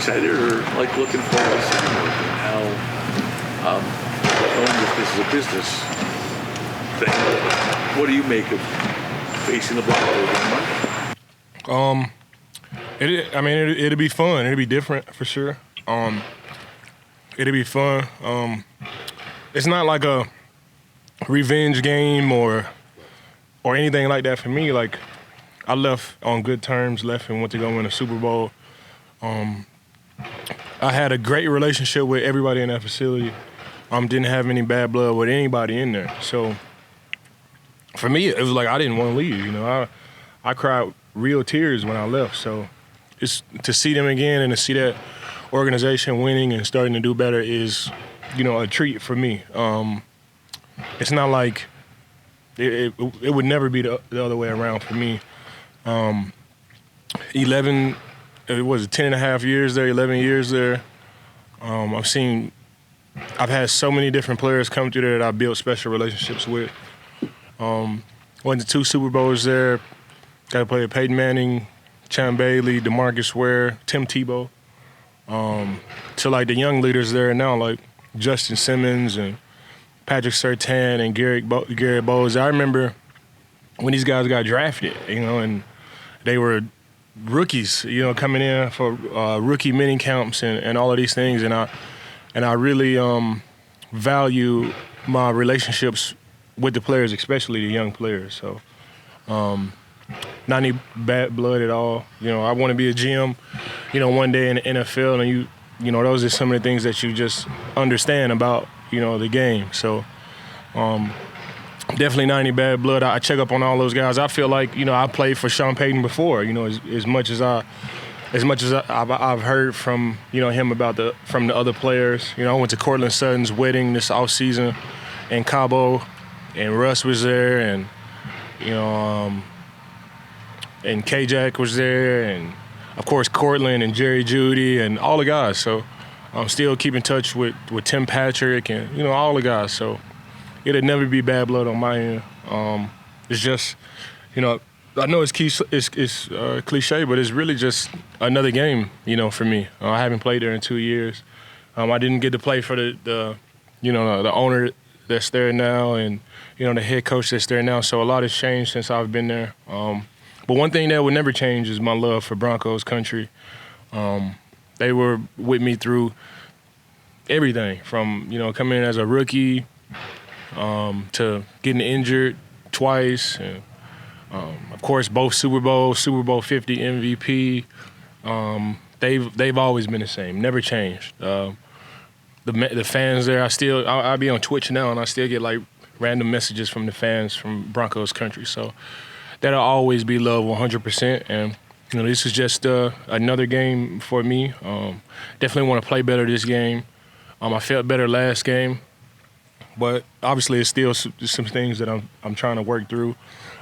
excited or like looking forward to seeing it and how, knowing that this is a business thing, what do you make of facing the Broncos on Monday? It'll be fun. It'll be different for sure. It'll be fun. It's not like a revenge game or anything like that for me. Like, I left on good terms, left and went to go win a Super Bowl. I had a great relationship with everybody in that facility. Didn't have any bad blood with anybody in there. So for me, it was like I didn't want to leave. You know, I cried real tears when I left. So it's to see them again and to see that organization winning and starting to do better is, you know, a treat for me. It's not like it would never be the other way around for me. 11, it was 10 and a half years there, 11 years there. I've had so many different players come through there that I built special relationships with. Went to 2 Super Bowls there. Got to play with Peyton Manning, Champ Bailey, DeMarcus Ware, Tim Tebow. To like the young leaders there now, like Justin Simmons and Patrick Surtain and Garrett Bowles. I remember when these guys got drafted, you know, and they were rookies, you know, coming in for rookie mini camps and all of these things, and I really value my relationships with the players, especially the young players. So, not any bad blood at all. You know, I want to be a GM, you know, one day in the NFL, and you know, those are some of the things that you just understand about, you know, the game. So, definitely not any bad blood. I check up on all those guys. I feel like, you know, I played for Sean Payton before, you know, as much as I've heard from, you know, him from the other players. You know, I went to Cortland Sutton's wedding this offseason in Cabo, and Russ was there, and, you know, and K-Jack was there, and, of course, Cortland and Jerry Jeudy and all the guys. So I'm still keep in touch with Tim Patrick and, you know, all the guys. So it'll never be bad blood on my end. It's just, you know, I know it's cliche, but it's really just another game, you know, for me. I haven't played there in 2 years. I didn't get to play for the you know, the owner that's there now and, you know, the head coach that's there now. So a lot has changed since I've been there. But one thing that would never change is my love for Broncos country. They were with me through everything from, you know, coming in as a rookie to getting injured twice. And, of course, both Super Bowl 50 MVP. They've always been the same, never changed. The fans there, I'll be on Twitch now, and I still get like random messages from the fans from Broncos country. So that'll always be love 100%. And, you know, this is just another game for me. Definitely want to play better this game. I felt better last game, but obviously it's still some things that I'm trying to work through.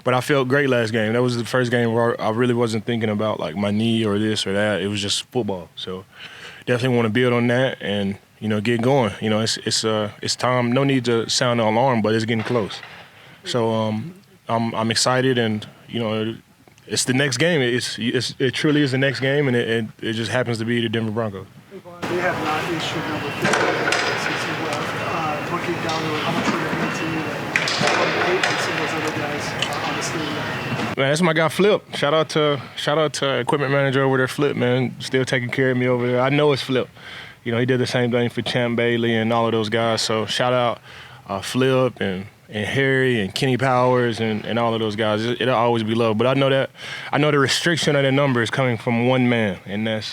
But I felt great last game. That was the first game where I really wasn't thinking about like my knee or this or that. It was just football. So definitely want to build on that and, you know, get going. You know, it's time. No need to sound an alarm, but it's getting close. So I'm excited, and, you know, it's the next game. It truly is the next game, and it just happens to be the Denver Broncos. They have not issued number 50 since you left. Looking down to how much you're going to Peyton and some of those other guys on the stadium. Man, that's my guy Flip. Shout out to equipment manager over there, Flip, man. Still taking care of me over there. I know it's Flip. You know, he did the same thing for Champ Bailey and all of those guys. So shout out Flip and Harry and Kenny Powers and all of those guys. It'll always be love. But I know the restriction of the number is coming from one man, and that's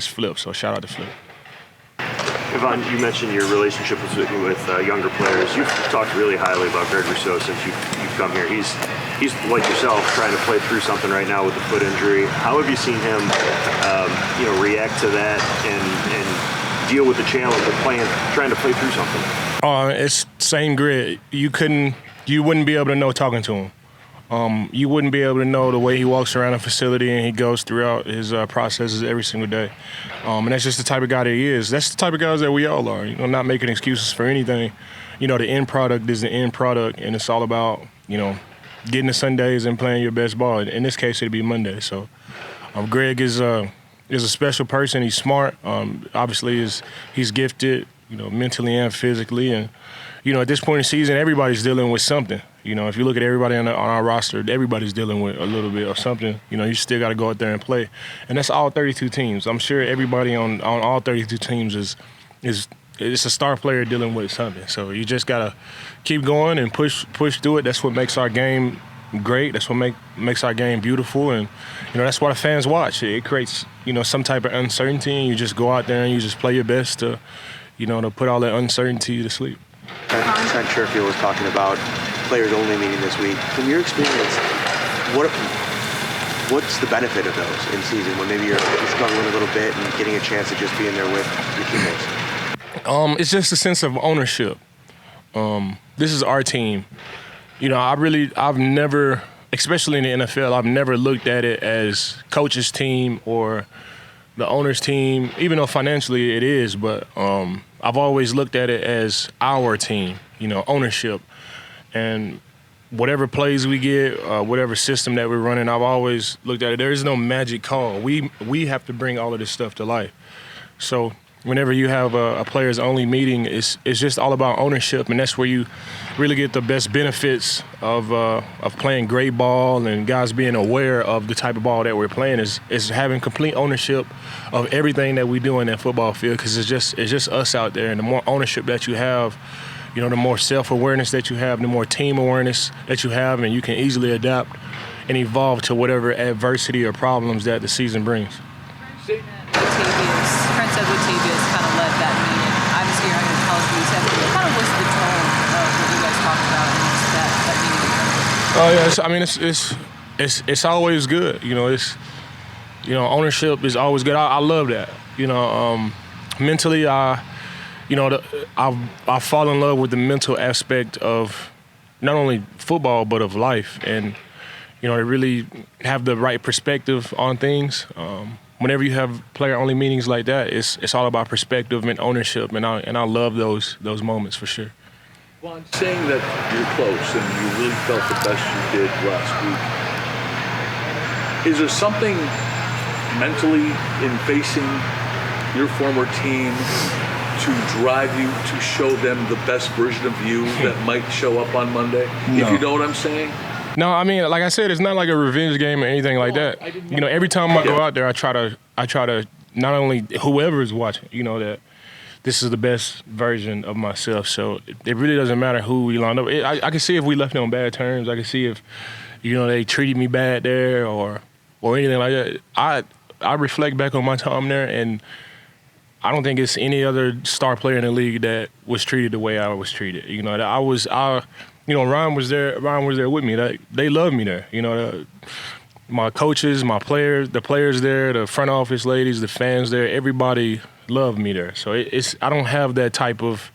Flip. So shout out to Flip. Yvonne, you mentioned your relationship with younger players. You've talked really highly about Greg Rousseau since you've come here. He's like yourself, trying to play through something right now with the foot injury. How have you seen him, react to that and deal with the challenge of trying to play through something? It's same grit. You wouldn't be able to know talking to him. You wouldn't be able to know the way he walks around a facility and he goes throughout his processes every single day. And that's just the type of guy that he is. That's the type of guys that we all are. You know, not making excuses for anything. You know, the end product is the end product, and it's all about, you know, getting to Sundays and playing your best ball. In this case, it'd be Monday. So, Greg is is a special person. He's smart. Obviously, he's gifted, mentally and physically. And, at this point in the season, everybody's dealing with something. If you look at everybody on our roster, everybody's dealing with a little bit of something. You still got to go out there and play. And that's all 32 teams. I'm sure everybody on all 32 teams is it's a star player dealing with something. So you just got to keep going and push through it. That's what makes our game great. That's what makes our game beautiful. And, that's why the fans watch. It creates, some type of uncertainty, and you just go out there and you just play your best to put all that uncertainty to sleep. Trent Sherfield was talking about players-only meeting this week. From your experience, what's the benefit of those in season when maybe you're struggling a little bit and getting a chance to just be in there with your teammates? It's just a sense of ownership. This is our team. I've never, especially in the NFL, I've never looked at it as coach's team or the owner's team, even though financially it is, but I've always looked at it as our team, ownership. And whatever plays we get, whatever system that we're running, I've always looked at it. There is no magic call. We have to bring all of this stuff to life. So whenever you have a players-only meeting, it's just all about ownership, and that's where you really get the best benefits of playing great ball and guys being aware of the type of ball that we're playing is having complete ownership of everything that we do in that football field, because it's just us out there, and the more ownership that you have, the more self-awareness that you have, the more team awareness that you have, and you can easily adapt and evolve to whatever adversity or problems that the season brings. Prince Edward Tavius kind of led that meeting. Obviously, you're on your college meeting. What kind of was the tone of what you guys talked about in that meeting? Oh yeah, it's always good. Ownership is always good. I love that. Mentally, I fall in love with the mental aspect of not only football but of life, and to really have the right perspective on things. Whenever you have player-only meetings like that, it's all about perspective and ownership, and I love those moments for sure. Well, saying that you're close and you really felt the best you did last week, is there something mentally in facing your former team to drive you to show them the best version of you that might show up on Monday? No. If you know what I'm saying? No, I mean, like I said, it's not like a revenge game or anything like that. Every time I go out there, I try to not only whoever is watching, that this is the best version of myself. So it really doesn't matter who we line up. I can see if we left on bad terms. I can see if, they treated me bad there or anything like that. I reflect back on my time there, and I don't think it's any other star player in the league that was treated the way I was treated. Ryan was there. Ryan was there with me. They loved me there. My coaches, my players, the players there, the front office ladies, the fans there. Everybody loved me there. So I don't have that type of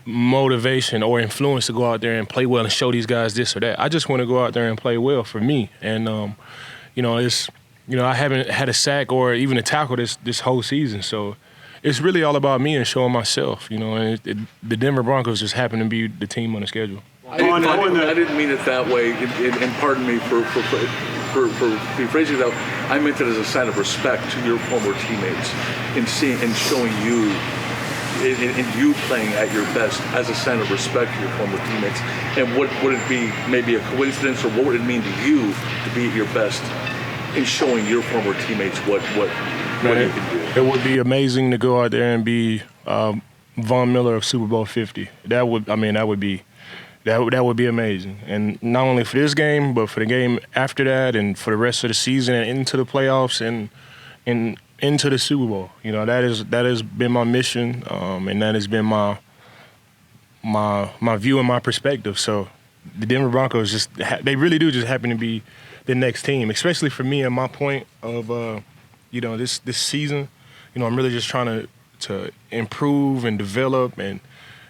motivation or influence to go out there and play well and show these guys this or that. I just want to go out there and play well for me. And I haven't had a sack or even a tackle this whole season. So it's really all about me and showing myself, and the Denver Broncos just happen to be the team on the schedule. I didn't mean it that way, and pardon me for rephrasing it that. I meant it as a sign of respect to your former teammates and showing you, and you playing at your best as a sign of respect to your former teammates. And what would it be, maybe a coincidence, or what would it mean to you to be at your best in showing your former teammates what you can do? It would be amazing to go out there and be Von Miller of Super Bowl 50. That would be amazing. And not only for this game, but for the game after that, and for the rest of the season, and into the playoffs, and into the Super Bowl. That has been my mission, and that has been my view and my perspective. So the Denver Broncos they really do just happen to be the next team, especially for me and my point of this season. I'm really just trying to improve and develop and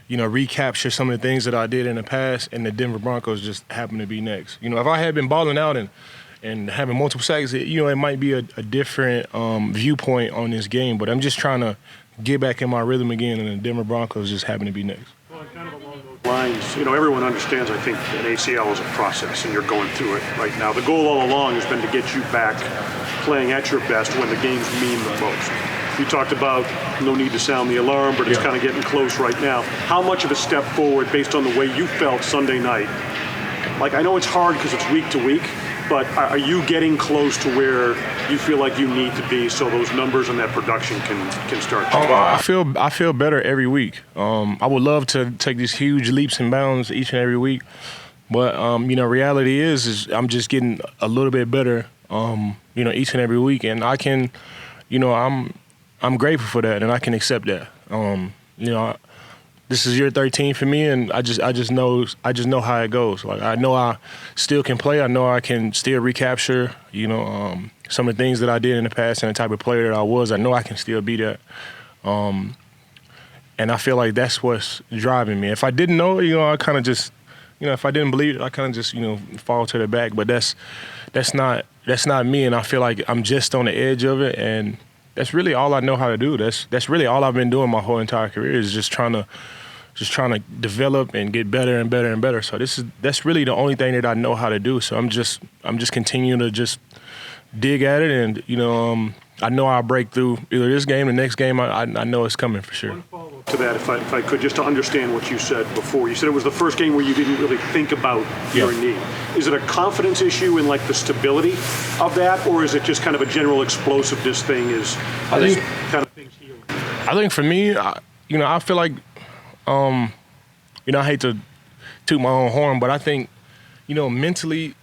recapture some of the things that I did in the past, and the Denver Broncos just happen to be next. If I had been balling out and having multiple sacks, it might be a different viewpoint on this game, but I'm just trying to get back in my rhythm again, and the Denver Broncos just happen to be next. Well, kind of along those lines, everyone understands, I think, an ACL is a process, and you're going through it right now. The goal all along has been to get you back playing at your best when the games mean the most. You talked about no need to sound the alarm, but it's kind of getting close right now. How much of a step forward based on the way you felt Sunday night? Like, I know it's hard because it's week to week, but are you getting close to where you feel like you need to be so those numbers and that production can start to I feel better every week. I would love to take these huge leaps and bounds each and every week, but reality is I'm just getting a little bit better, each and every week, and I can, I'm grateful for that, and I can accept that. This is year 13 for me, and I just know how it goes. Like, I know I still can play. I know I can still recapture, some of the things that I did in the past and the type of player that I was. I know I can still be that. And I feel like that's what's driving me. If I didn't know, I kind of just, if I didn't believe it, I kind of just, fall to the back. But that's not me, and I feel like I'm just on the edge of it, and that's really all I know how to do. That's really all I've been doing my whole entire career, is just trying to develop and get better and better and better. So that's really the only thing that I know how to do. So I'm just continuing to just dig at it, and I know I'll break through either this game, the next game. I know it's coming for sure. One follow-up to that, if I could, just to understand what you said before. You said it was the first game where you didn't really think about your knee. Is it a confidence issue in like the stability of that, or is it just kind of a general explosiveness thing? I think for me, I feel like, I hate to toot my own horn, but I think, mentally,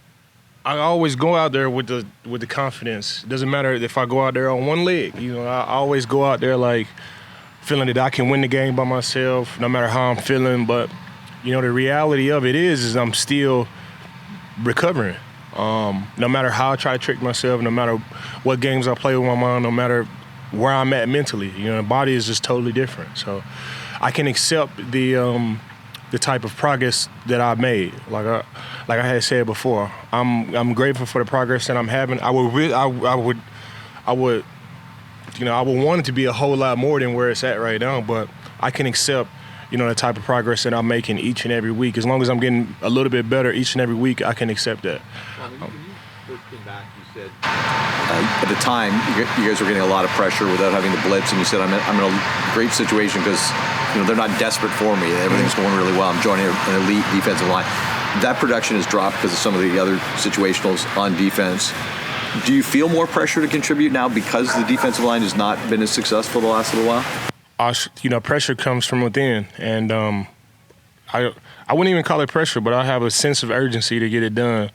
I always go out there with the confidence. It doesn't matter if I go out there on one leg. I always go out there like feeling that I can win the game by myself, no matter how I'm feeling. But the reality of it is I'm still recovering. No matter how I try to trick myself, no matter what games I play with my mind, no matter where I'm at mentally, the body is just totally different. So I can accept the type of progress that I've made. Like I had said before, I'm grateful for the progress that I'm having. I would want it to be a whole lot more than where it's at right now, but I can accept, the type of progress that I'm making each and every week. As long as I'm getting a little bit better each and every week, I can accept that. When you first came back, you said at the time you guys were getting a lot of pressure without having the blitz, and you said I'm in a great situation because they're not desperate for me. Everything's going really well. I'm joining an elite defensive line. That production has dropped because of some of the other situationals on defense. Do you feel more pressure to contribute now because the defensive line has not been as successful the last little while? Pressure comes from within, and I wouldn't even call it pressure, but I have a sense of urgency to get it done.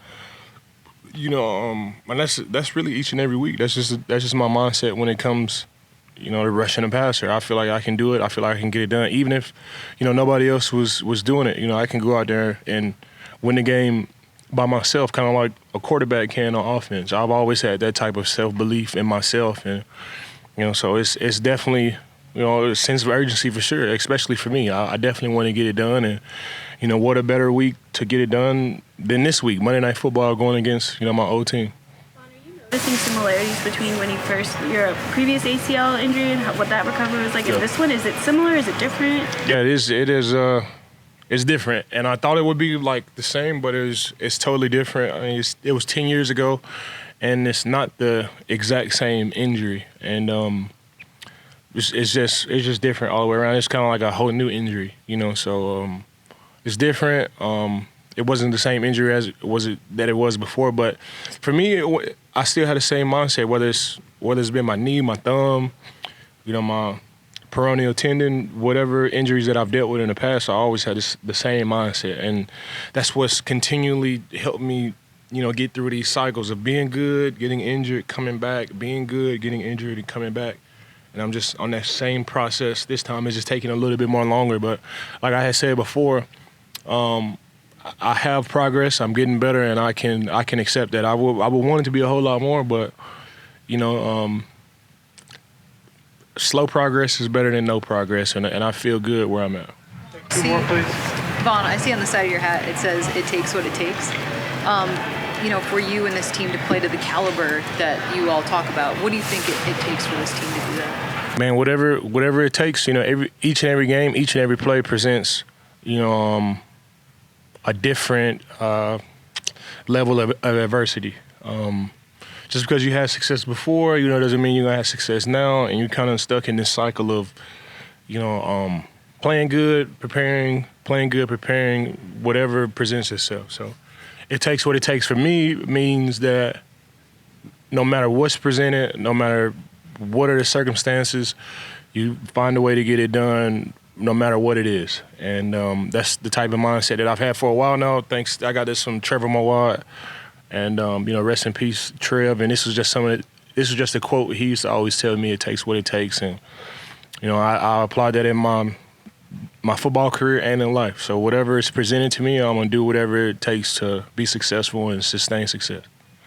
And that's really each and every week. That's just my mindset when it comes, to rushing a passer. I feel like I can do it. I feel like I can get it done, even if nobody else was doing it. I can go out there and win the game by myself, kind of like a quarterback can on offense. I've always had that type of self-belief in myself, and so it's definitely a sense of urgency for sure, especially for me. I definitely want to get it done, and what a better week to get it done than this week, Monday Night Football, going against my old team. Noticing similarities between when your previous ACL injury and what that recovery was like, and this one? Is it similar? Is it different? Yeah, it is. It's different, and I thought it would be like the same, but it's totally different. I mean, it was 10 years ago, and it's not the exact same injury, and it's just different all the way around. It's kind of like a whole new injury, So it's different. It wasn't the same injury as it was before, but for me, I still had the same mindset. Whether it's been my knee, my thumb, my peroneal tendon, whatever injuries that I've dealt with in the past, I always had the same mindset, and that's what's continually helped me, get through these cycles of being good, getting injured, coming back, being good, getting injured, and coming back. And I'm just on that same process. This time it's just taking a little bit more longer, but like I had said before, I have progress. I'm getting better, and I can accept that. I would want it to be a whole lot more, but slow progress is better than no progress, and I feel good where I'm at. Two more, please. Vaughn, I see on the side of your hat it says it takes what it takes. For you and this team to play to the caliber that you all talk about, what do you think it takes for this team to do that? Man, whatever it takes. Each and every game, each and every play presents, a different level of adversity. just because you had success before, doesn't mean you're gonna have success now, and you're kind of stuck in this cycle of, playing good, preparing, whatever presents itself. So it takes what it takes for me means that no matter what's presented, no matter what are the circumstances, you find a way to get it done no matter what it is. And that's the type of mindset that I've had for a while now. Thanks, I got this from Trevor Mowat, and rest in peace, Trev. And this was just a quote he used to always tell me: "It takes what it takes." And I applied that in my football career and in life. So whatever is presented to me, I'm gonna do whatever it takes to be successful and sustain success.